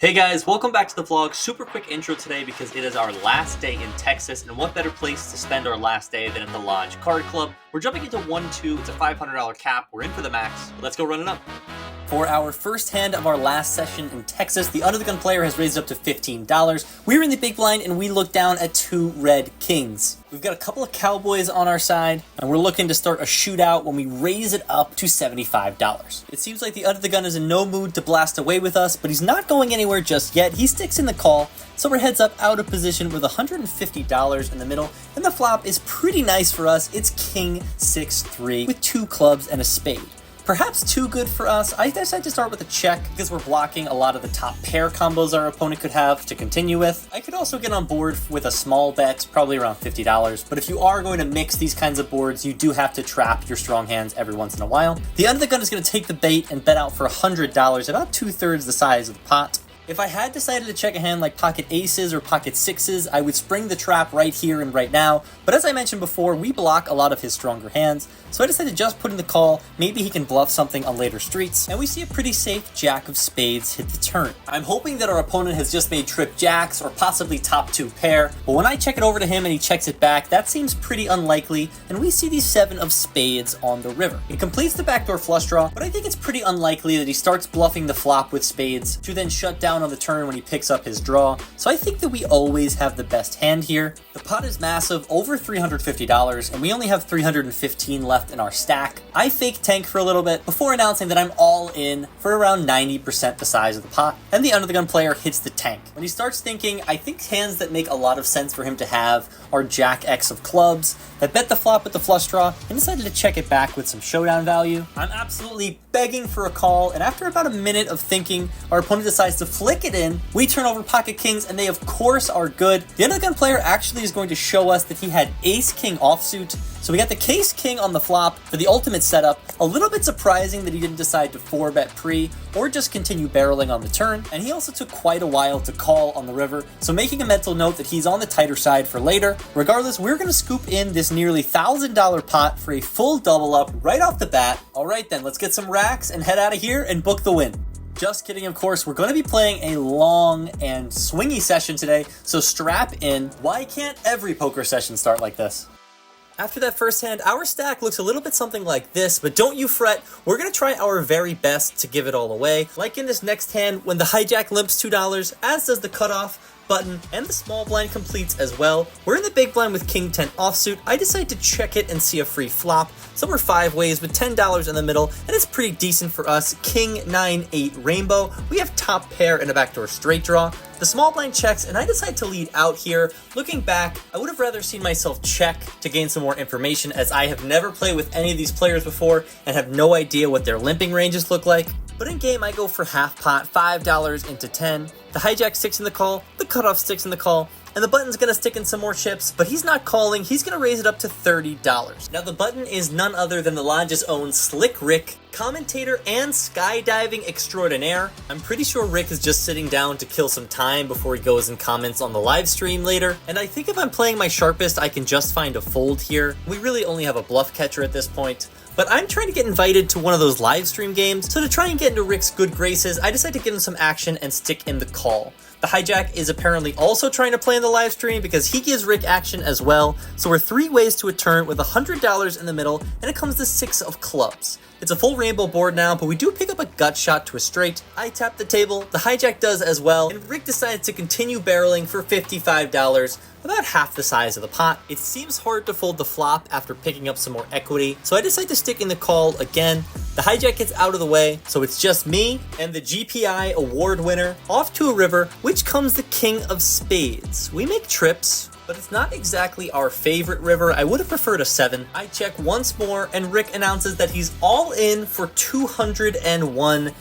Hey guys, welcome back to the vlog. Super quick intro today because it is our last day in Texas, and what better place to spend our last day than at the Lodge Card Club. We're jumping into 1-2, it's a $500 cap, we're in for the max. Let's go run it up. For our first hand of our last session in Texas, the under the gun player has raised it up to $15. We're in the big blind and we look down at two red kings. We've got a couple of cowboys on our side, and we're looking to start a shootout when we raise it up to $75. It seems like the under the gun is in no mood to blast away with us, but he's not going anywhere just yet. He sticks in the call, so we're heads up out of position with $150 in the middle, and the flop is pretty nice for us. It's King 6-3 with two clubs and a spade. Perhaps too good for us. I decided to start with a check because we're blocking a lot of the top pair combos our opponent could have to continue with. I could also get on board with a small bet, probably around $50, but if you are going to mix these kinds of boards, you do have to trap your strong hands every once in a while. The under the gun is going to take the bait and bet out for $100, about 2/3 the size of the pot. If I had decided to check a hand like pocket aces or pocket sixes, I would spring the trap right here and right now, but as I mentioned before, we block a lot of his stronger hands, so I decided to just put in the call. Maybe he can bluff something on later streets, and we see a pretty safe jack of spades hit the turn. I'm hoping that our opponent has just made trip jacks or possibly top two pair, but when I check it over to him and he checks it back, that seems pretty unlikely, and we see the seven of spades on the river. He completes the backdoor flush draw, but I think it's pretty unlikely that he starts bluffing the flop with spades to then shut down on the turn when he picks up his draw, so I think that we always have the best hand here. The pot is massive, over $350, and we only have 315 left in our stack. I fake tank for a little bit before announcing that I'm all in for around 90% the size of the pot, and the under the gun player hits the tank. When he starts thinking, I think hands that make a lot of sense for him to have are Jack X of clubs, that bet the flop with the flush draw, and decided to check it back with some showdown value. I'm absolutely begging for a call, and after about a minute of thinking, our opponent decides to flick it in. We turn over pocket kings, and they of course are good. The under the gun player actually is going to show us that he had ace king offsuit, so we got the case king on the flop for the ultimate setup. A little bit surprising that he didn't decide to 4-bet pre or just continue barreling on the turn, and he also took quite a while to call on the river, so making a mental note that he's on the tighter side for later. Regardless, we're going to scoop in this nearly $1,000 pot for a full double up right off the bat. Alright then, let's get some racks and head out of here and book the win. Just kidding, of course. We're going to be playing a long and swingy session today, so strap in. Why can't every poker session start like this? After that first hand, our stack looks a little bit something like this, but don't you fret, we're going to try our very best to give it all away. Like in this next hand, when the hijack limps $2, as does the cutoff, button, and the small blind completes as well. We're in the big blind with King 10 offsuit. I decide to check it and see a free flop. So we're 5 ways with $10 in the middle, and it's pretty decent for us. King 9-8 rainbow. We have top pair and a backdoor straight draw. The small blind checks, and I decide to lead out here. Looking back, I would have rather seen myself check to gain some more information, as I have never played with any of these players before and have no idea what their limping ranges look like. But in game, I go for half pot, $5 into 10. The hijack sticks in the call, the cutoff sticks in the call, and the button's gonna stick in some more chips, but he's not calling, he's gonna raise it up to $30. Now the button is none other than the Lodge's own Slick Rick, commentator and skydiving extraordinaire. I'm pretty sure Rick is just sitting down to kill some time before he goes and comments on the live stream later, and I think if I'm playing my sharpest, I can just find a fold here. We really only have a bluff catcher at this point. But I'm trying to get invited to one of those live stream games, so to try and get into Rick's good graces, I decide to give him some action and stick in the call. The hijack is apparently also trying to play in the live stream because he gives Rick action as well, so we're 3 ways to a turn with $100 in the middle, and it comes to 6 of clubs. It's a full rainbow board now, but we do pick up a gut shot to a straight. I tap the table, the hijack does as well, and Rick decides to continue barreling for $55, about half the size of the pot. It seems hard to fold the flop after picking up some more equity, so I decide to stick in the call again. The hijack gets out of the way, so it's just me and the GPI award winner off to a river, which comes the King of Spades. We make trips, but it's not exactly our favorite river. I would have preferred a 7. I check once more, and Rick announces that he's all in for $201.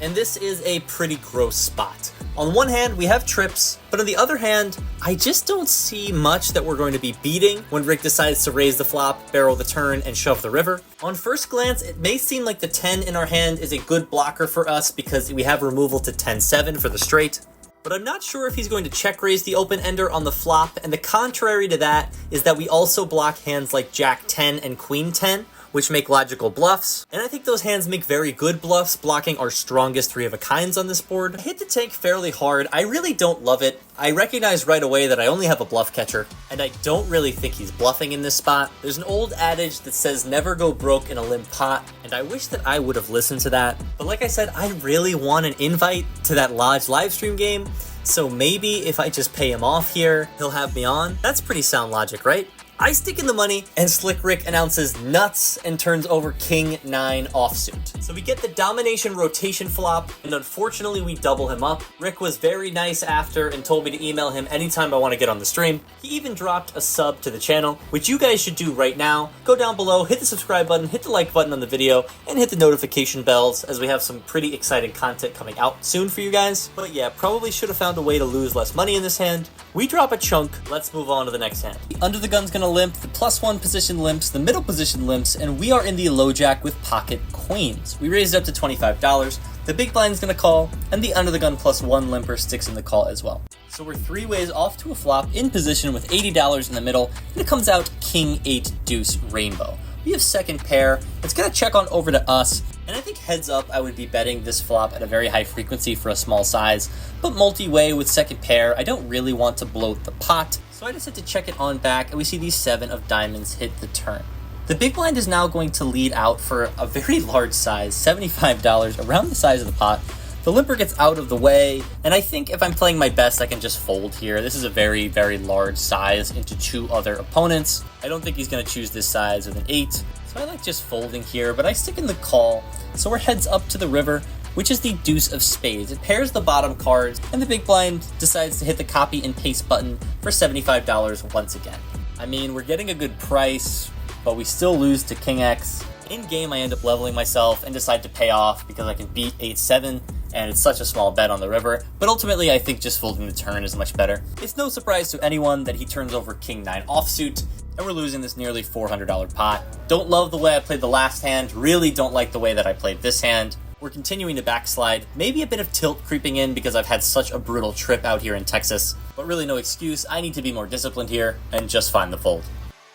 And this is a pretty gross spot. On one hand, we have trips, but on the other hand, I just don't see much that we're going to be beating when Rick decides to raise the flop, barrel the turn, and shove the river. On first glance, it may seem like the 10 in our hand is a good blocker for us because we have removal to 10-7 for the straight. But I'm not sure if he's going to check raise the open ender on the flop, and the contrary to that is that we also block hands like Jack 10 and Queen 10, which make logical bluffs, and I think those hands make very good bluffs, blocking our strongest 3 of a kinds on this board. I hit the tank fairly hard. I really don't love it. I recognize right away that I only have a bluff catcher, and I don't really think he's bluffing in this spot. There's an old adage that says never go broke in a limp pot, and I wish that I would have listened to that. But like I said, I really want an invite to that Lodge livestream game, so maybe if I just pay him off here, he'll have me on. That's pretty sound logic, right? I stick in the money, and Slick Rick announces nuts and turns over King 9 offsuit. So we get the domination rotation flop, and unfortunately we double him up. Rick was very nice after and told me to email him anytime I want to get on the stream. He even dropped a sub to the channel, which you guys should do right now. Go down below, hit the subscribe button, hit the like button on the video, and hit the notification bells, as we have some pretty exciting content coming out soon for you guys. But yeah, probably should have found a way to lose less money in this hand. We drop a chunk, let's move on to the next hand. The under the gun's gonna limp, the +1 position limps, the middle position limps, and we are in the low jack with pocket queens. We raised it up to $25. The big blind's gonna call, and the under the gun +1 limper sticks in the call as well. So we're 3 ways off to a flop in position with $80 in the middle, and it comes out King 8 deuce rainbow. We have second pair. It's gonna check on over to us, and I think heads up I would be betting this flop at a very high frequency for a small size, but multi-way with second pair, I don't really want to bloat the pot, so I decided to check it on back, and we see these 7 of diamonds hit the turn. The big blind is now going to lead out for a very large size, $75, around the size of the pot. The limper gets out of the way, and I think if I'm playing my best, I can just fold here. This is a very, very large size into 2 other opponents. I don't think he's going to choose this size with an 8, so I like just folding here, but I stick in the call. So we're heads up to the river, which is the deuce of spades. It pairs the bottom cards, and the big blind decides to hit the copy and paste button for $75 once again. I mean, we're getting a good price, but we still lose to King X. In game, I end up leveling myself and decide to pay off because I can beat 8-7, and it's such a small bet on the river, but ultimately I think just folding the turn is much better. It's no surprise to anyone that he turns over King 9 offsuit, and we're losing this nearly $400 pot. Don't love the way I played the last hand, really don't like the way that I played this hand. We're continuing to backslide, maybe a bit of tilt creeping in because I've had such a brutal trip out here in Texas, but really no excuse. I need to be more disciplined here and just find the fold.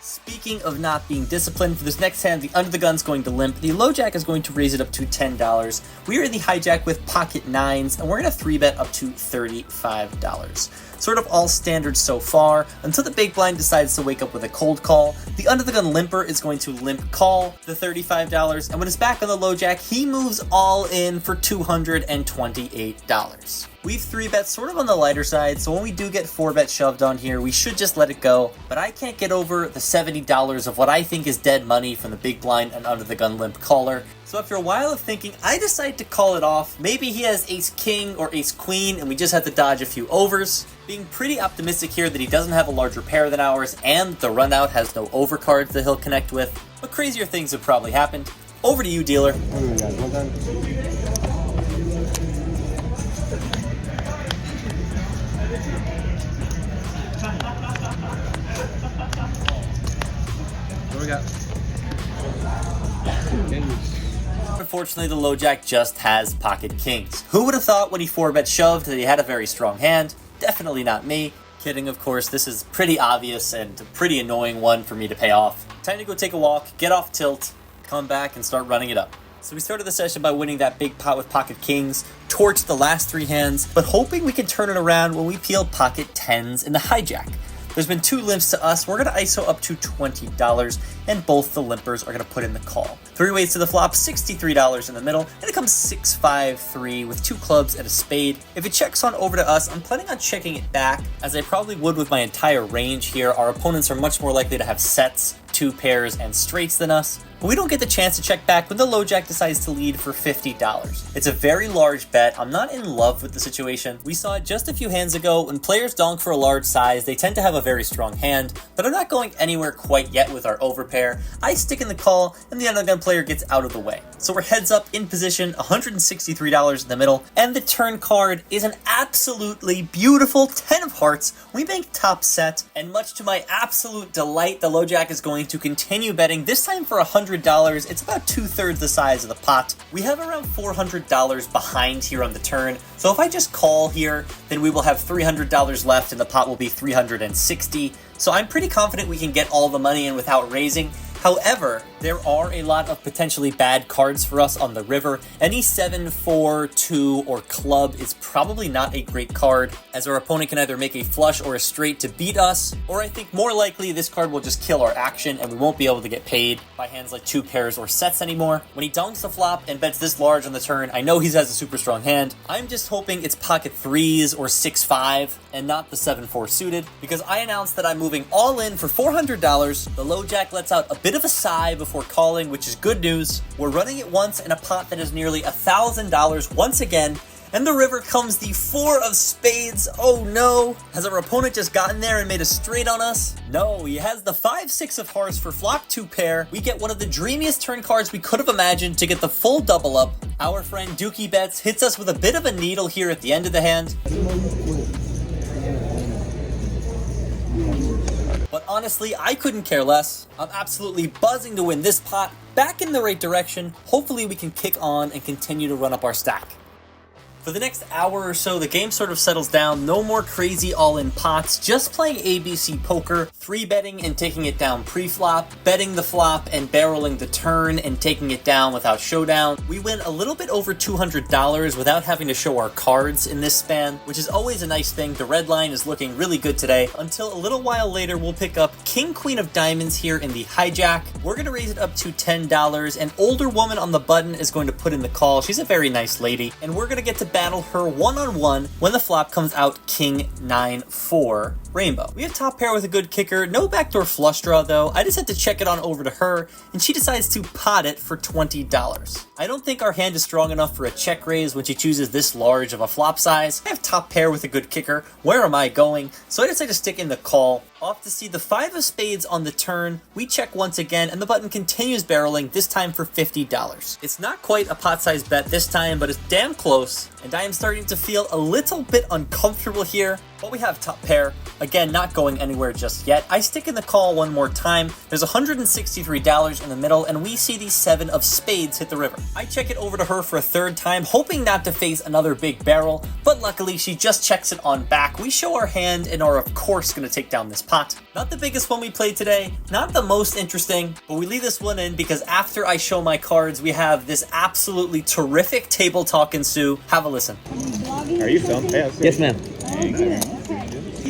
Speaking of not being disciplined, for this next hand, the under the gun's going to limp. The low jack is going to raise it up to $10. We are in the hijack with pocket 9s, and we're going to 3-bet up to $35. Sort of all standard so far, until the big blind decides to wake up with a cold call. The under the gun limper is going to limp call the $35, and when it's back on the low jack, he moves all in for $228. We've 3-bet sort of on the lighter side, so when we do get 4-bet shoved on here, we should just let it go. But I can't get over the $70 of what I think is dead money from the big blind and under the gun limp caller. So after a while of thinking, I decide to call it off. Maybe he has ace king or ace queen, and we just have to dodge a few overs. Being pretty optimistic here that he doesn't have a larger pair than ours, and the run out has no overcards that he'll connect with. But crazier things have probably happened. Over to you, dealer. What we got? Unfortunately, the low jack just has pocket kings. Who would have thought when he 4-bet shoved that he had a very strong hand? Definitely not me. Kidding, of course. This is pretty obvious and a pretty annoying one for me to pay off. Time to go take a walk, get off tilt, come back and start running it up. So we started the session by winning that big pot with pocket kings, torched the last 3 hands, but hoping we can turn it around when we peel pocket 10s in the hijack. There's been 2 limps to us. We're going to ISO up to $20, and both the limpers are going to put in the call. 3 ways to the flop, $63 in the middle, and it comes 6-5-3 with 2 clubs and a spade. If it checks on over to us, I'm planning on checking it back, as I probably would with my entire range here. Our opponents are much more likely to have sets, 2 pairs, and straights than us. But we don't get the chance to check back when the low jack decides to lead for $50. It's a very large bet. I'm not in love with the situation. We saw it just a few hands ago. When players donk for a large size, they tend to have a very strong hand, but I'm not going anywhere quite yet with our overpair. I stick in the call, and the undergun player gets out of the way. So we're heads up in position, $163 in the middle, and the turn card is an absolutely beautiful 10 of hearts. We make top set, and much to my absolute delight, the low jack is going to continue betting, this time for $100. It's about 2/3 the size of the pot. We have around $400 behind here on the turn, so if I just call here, then we will have $300 left and the pot will be $360. So I'm pretty confident we can get all the money in without raising. However, there are a lot of potentially bad cards for us on the river. Any 7, 4, 2, or club is probably not a great card, as our opponent can either make a flush or a straight to beat us, or I think more likely this card will just kill our action and we won't be able to get paid by hands like 2 pairs or sets anymore. When he donks the flop and bets this large on the turn, I know he has a super strong hand. I'm just hoping it's pocket 3s or 6-5 and not the 7-4 suited, because I announced that I'm moving all in for $400. The low jack lets out a bit of a sigh before calling, which is good news. We're running it once in a pot that is nearly $1,000 once again, and the river comes the 4 of spades. Oh no! Has our opponent just gotten there and made a straight on us? No, he has the 5-6 of hearts for flop 2 pair. We get one of the dreamiest turn cards we could have imagined to get the full double up. Our friend Dookie Bets hits us with a bit of a needle here at the end of the hand. But honestly, I couldn't care less. I'm absolutely buzzing to win this pot. Back in the right direction. Hopefully we can kick on and continue to run up our stack. For the next hour or so, the game sort of settles down. No more crazy all-in pots, just playing ABC poker, 3-betting and taking it down pre-flop, betting the flop and barreling the turn and taking it down without showdown. We win a little bit over $200 without having to show our cards in this span, which is always a nice thing. The red line is looking really good today. Until a little while later, we'll pick up King Queen of Diamonds here in the hijack. We're going to raise it up to $10. An older woman on the button is going to put in the call. She's a very nice lady, and we're going to get to battle her one-on-one when the flop comes out King 9-4 rainbow. We have top pair with a good kicker, no backdoor flush draw though. I just had to check it on over to her, and she decides to pot it for $20. I don't think our hand is strong enough for a check raise when she chooses this large of a flop size. I have top pair with a good kicker. Where am I going? So I decide to stick in the call. Off to see the 5 of spades on the turn. We check once again, and the button continues barreling, this time for $50. It's not quite a pot-sized bet this time, but it's damn close, and I am starting to feel a little bit uncomfortable here. But we have top pair. Again, not going anywhere just yet. I stick in the call one more time. There's $163 in the middle, and we see the 7 of spades hit the river. I check it over to her for a 3rd time, hoping not to face another big barrel, but luckily she just checks it on back. We show our hand and are of course going to take down this pot. Not the biggest one we played today, not the most interesting, but we leave this one in because after I show my cards, we have this absolutely terrific table talk ensue. Have a listen. Are you filming? Yes, ma'am.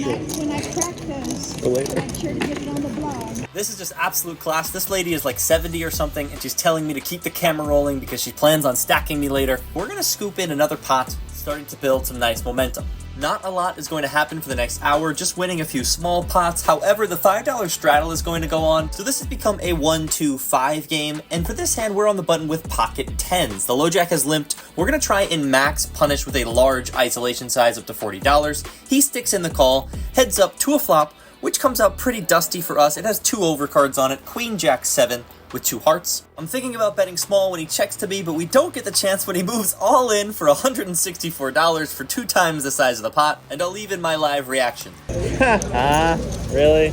When I crack those, make sure to get it on the blog. This is just absolute class. This lady is like 70 or something, and she's telling me to keep the camera rolling because she plans on stacking me later. We're going to scoop in another pot, starting to build some nice momentum. Not a lot is going to happen for the next hour, just winning a few small pots. However, the $5 straddle is going to go on, so this has become a 1-2-5 game, and for this hand, we're on the button with pocket 10s. The low jack has limped. We're going to try and max punish with a large isolation size up to $40. He sticks in the call, heads up to a flop, which comes out pretty dusty for us. It has 2 overcards on it, Queen Jack 7 with 2 hearts. I'm thinking about betting small when he checks to me, but we don't get the chance when he moves all in for $164 for 2 times the size of the pot, and I'll leave in my live reaction. Really?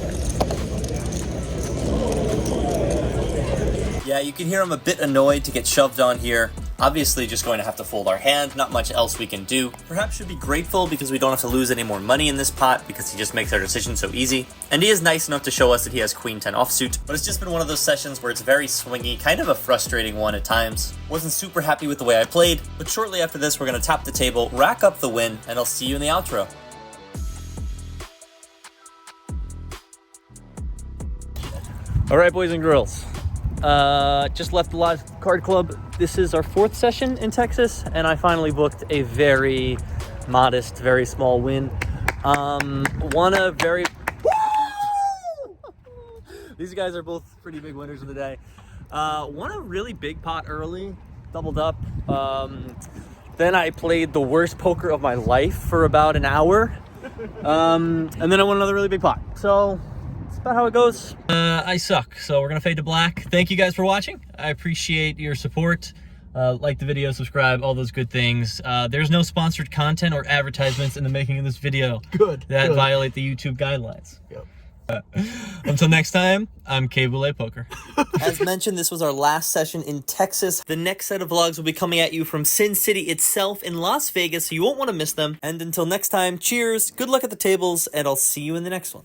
Yeah, you can hear him a bit annoyed to get shoved on here. Obviously just going to have to fold our hand, not much else we can do. Perhaps should be grateful because we don't have to lose any more money in this pot because he just makes our decision so easy. And he is nice enough to show us that he has Queen 10 offsuit, but it's just been one of those sessions where it's very swingy, kind of a frustrating one at times. Wasn't super happy with the way I played, but shortly after this we're going to tap the table, rack up the win, and I'll see you in the outro. All right, boys and girls. Just left the Lodge Card Club. This is our 4th session in Texas, and I finally booked a very modest, very small win. Won a very... These guys are both pretty big winners of the day. Won a really big pot early, doubled up. Then I played the worst poker of my life for about an hour. And then I won another really big pot. So... that's about how it goes. I suck, so we're gonna fade to black. Thank you guys for watching. I appreciate your support. Like the video, subscribe, all those good things. There's no sponsored content or advertisements in the making of this video. That violate the YouTube guidelines. Yep. Until next time, I'm K-Boule Poker. As mentioned, this was our last session in Texas. The next set of vlogs will be coming at you from Sin City itself in Las Vegas, so you won't want to miss them. And until next time, cheers, good luck at the tables, and I'll see you in the next one.